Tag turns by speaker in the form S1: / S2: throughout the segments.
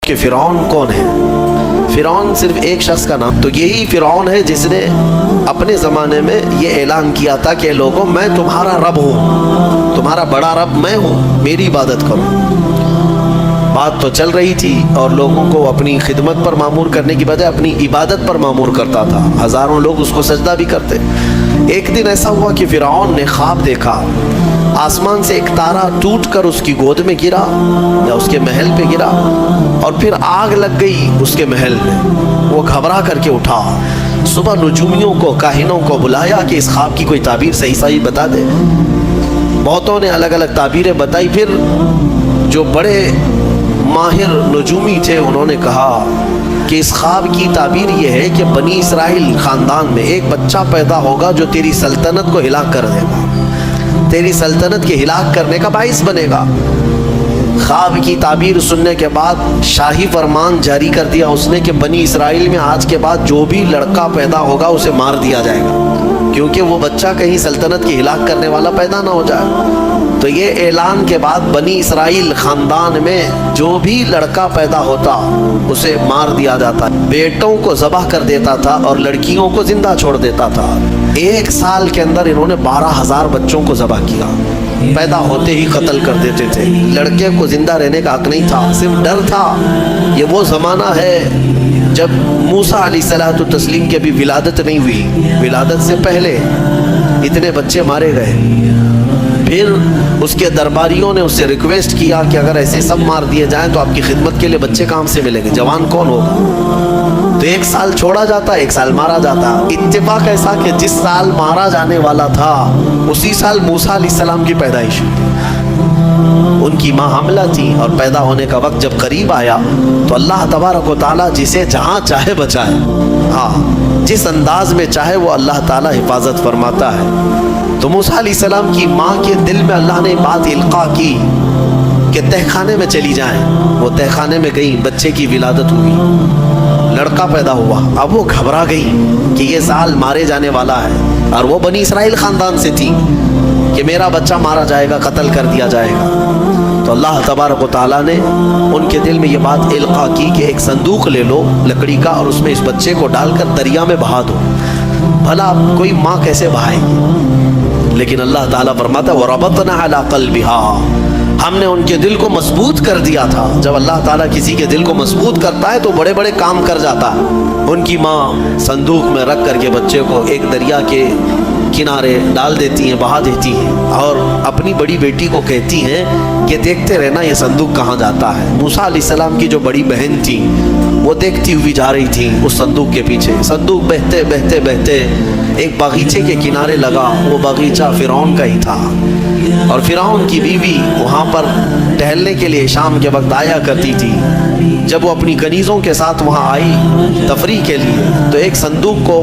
S1: کہ فرعون کون ہے؟ فرعون صرف ایک شخص کا نام، تو یہی فرعون ہے جس نے اپنے زمانے میں یہ اعلان کیا تھا کہ لوگوں میں تمہارا رب ہوں، تمہارا بڑا رب میں ہوں، میری عبادت کرو۔ بات تو چل رہی تھی اور لوگوں کو اپنی خدمت پر معمور کرنے کی بجائے اپنی عبادت پر معمور کرتا تھا، ہزاروں لوگ اس کو سجدہ بھی کرتے۔ ایک دن ایسا ہوا کہ فرعون نے خواب دیکھا، آسمان سے ایک تارا ٹوٹ کر اس کی گود میں گرا یا اس کے محل پہ گرا اور پھر آگ لگ گئی اس کے محل میں۔ وہ گھبرا کر کے اٹھا، صبح نجومیوں کو، کاہنوں کو بلایا کہ اس خواب کی کوئی تعبیر صحیح بتا دے۔ بہتوں نے الگ الگ تعبیریں بتائی، پھر جو بڑے ماہر نجومی تھے انہوں نے کہا کہ اس خواب کی تعبیر یہ ہے کہ بنی اسرائیل خاندان میں ایک بچہ پیدا ہوگا جو تیری سلطنت کو ہلاک کر دے گا، تیری سلطنت کے ہلاک کرنے کا باعث بنے گا۔ خواب کی تعبیر سننے کے بعد شاہی فرمان جاری کر دیا اس نے کہ بنی اسرائیل میں آج کے بعد جو بھی لڑکا پیدا ہوگا اسے مار دیا جائے گا، کیونکہ وہ بچہ کہیں سلطنت کی ہلاک کرنے والا پیدا نہ ہو جائے۔ تو یہ اعلان کے بعد بنی اسرائیل خاندان میں جو بھی لڑکا پیدا ہوتا اسے مار دیا جاتا، بیٹوں کو ذبح کر دیتا تھا اور لڑکیوں کو زندہ چھوڑ دیتا تھا۔ 1 سال کے اندر انہوں نے 12,000 بچوں کو ذبح کیا، پیدا ہوتے ہی قتل کر دیتے تھے۔ لڑکے کو زندہ رہنے کا حق نہیں تھا، صرف ڈر تھا۔ یہ وہ زمانہ ہے جب موسیٰ علیہ الصلوۃ والتسلیم کی بھی ولادت نہیں ہوئی، ولادت سے پہلے اتنے بچے مارے گئے۔ پھر اس کے درباریوں نے اس سے ریکویسٹ کیا کہ اگر ایسے سب مار دیے جائیں تو آپ کی خدمت کے لیے بچے کہاں سے ملیں گے، جوان کون ہوگا؟ تو 1 سال چھوڑا جاتا، 1 سال مارا جاتا۔ اتفاق ایسا کہ جس سال مارا جانے والا تھا اسی سال موسیٰ علیہ السلام کی پیدائش ہوئی۔ ان کی ماں حاملہ تھی اور پیدا ہونے کا وقت جب قریب آیا تو اللہ تبارک و تعالیٰ جسے جہاں چاہے بچائے، ہاں جس انداز میں چاہے وہ اللہ تعالیٰ حفاظت فرماتا ہے۔ تو موسیٰ علیہ السلام کی ماں کے دل میں اللہ نے بات القاء کی کہ تہ خانے میں چلی جائیں۔ وہ تہ خانے میں گئی، بچے کی ولادت ہوئی، لڑکا پیدا ہوا۔ اب وہ گھبرا گئی کہ یہ سال مارے جانے والا ہے، اور وہ بنی اسرائیل خاندان سے تھی کہ میرا بچہ مارا جائے گا، قتل کر دیا جائے گا۔ تو اللہ تبارک و تعالیٰ نے ان کے دل میں یہ بات القاء کی کہ ایک صندوق لے لو لکڑی کا اور اس میں اس بچے کو ڈال کر دریا میں بہا دو۔ بھلا کوئی ماں کیسے بہائے گی؟ لیکن اللہ تعالیٰ فرماتا ہے وَرَبَطْنَا عَلَىٰ قَلْبِهَا، ہم نے ان کے دل کو مضبوط کر دیا تھا۔ جب اللہ تعالیٰ کسی کے دل کو مضبوط کرتا ہے تو بڑے بڑے کام کر جاتا ہے۔ ان کی ماں صندوق میں رکھ کر کے بچے کو ایک دریا کے کنارے ڈال دیتی ہیں، بہا دیتی ہیں، اور اپنی بڑی بیٹی کو کہتی ہیں کہ دیکھتے رہنا یہ صندوق کہاں جاتا ہے۔ موسیٰ علیہ السلام کی جو بڑی بہن تھی وہ دیکھتی ہوئی جا رہی تھی اس صندوق کے پیچھے۔ صندوق بہتے بہتے بہتے ایک باغیچے کے کنارے لگا، وہ باغیچہ فرعون کا ہی تھا، اور فرعون کی بیوی وہاں پر ٹہلنے کے لیے شام کے وقت آیا کرتی تھی۔ جب وہ اپنی کنیزوں کے ساتھ وہاں آئی تفریح کے لیے تو ایک صندوق کو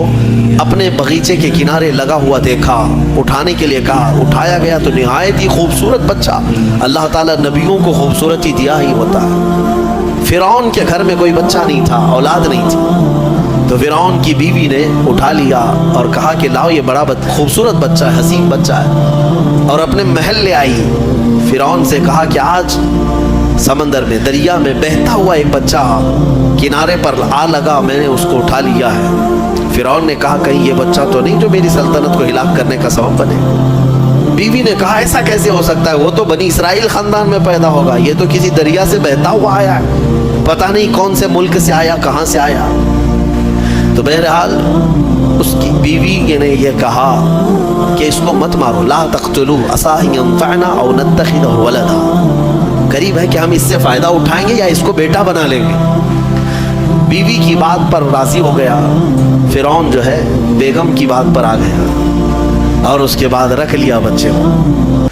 S1: اپنے باغیچے کے کنارے لگا ہوا دیکھا، اٹھانے کے لیے کہا، اٹھایا گیا تو نہایت ہی خوبصورت بچہ۔ اللہ تعالیٰ نبیوں کو خوبصورتی دیا ہی ہوتا ہے۔ فرعون کے گھر میں کوئی بچہ نہیں تھا، اولاد نہیں تھی، تو فرعون کی بیوی نے اٹھا لیا اور کہا کہ لاؤ یہ بڑا خوبصورت بچہ ہے، حسین بچہ ہے، اور اپنے محل لے آئی۔ فرعون سے کہا کہ آج سمندر میں، دریا میں بہتا ہوا ایک بچہ کنارے پر آ لگا، میں نے اس کو اٹھا لیا ہے۔ فرعون نے کہا کہیں یہ بچہ تو نہیں جو میری سلطنت کو ہلاک کرنے کا سبب بنے۔ بیوی نے کہا ایسا کیسے ہو سکتا ہے، وہ تو بنی اسرائیل خاندان میں پیدا ہوگا، یہ تو کسی دریا سے بہتا ہوا آیا ہے، پتہ نہیں کون سے ملک سے آیا، کہاں سے آیا۔ تو بہرحال اس کی بیوی نے یہ کہا کہ اس کو مت مارو، لا تقتلوا عسى ان ينفعنا او نتخذه ولدا، قریب ہے کہ ہم اس سے فائدہ اٹھائیں گے یا اس کو بیٹا بنا لیں گے۔ بیوی کی بات پر راضی ہو گیا فرعون، جو ہے بیگم کی بات پر آ گیا اور اس کے بعد رکھ لیا بچے کو۔